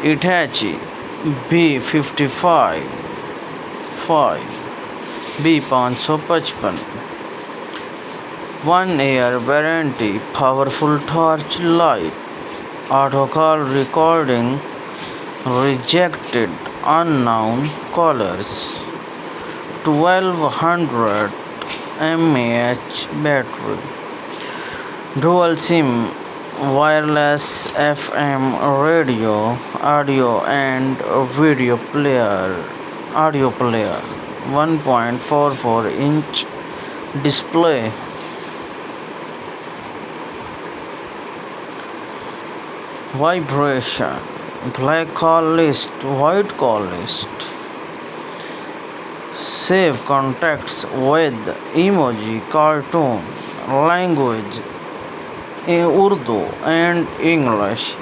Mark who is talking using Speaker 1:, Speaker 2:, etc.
Speaker 1: Itachi B55 5 B555 1 year warranty powerful torch light auto call recording rejected unknown callers 1200 mAh battery dual SIM wireless FM radio audio and audio player 1.44-inch display vibration black call list white call list save contacts with emoji cartoon language in Urdu and English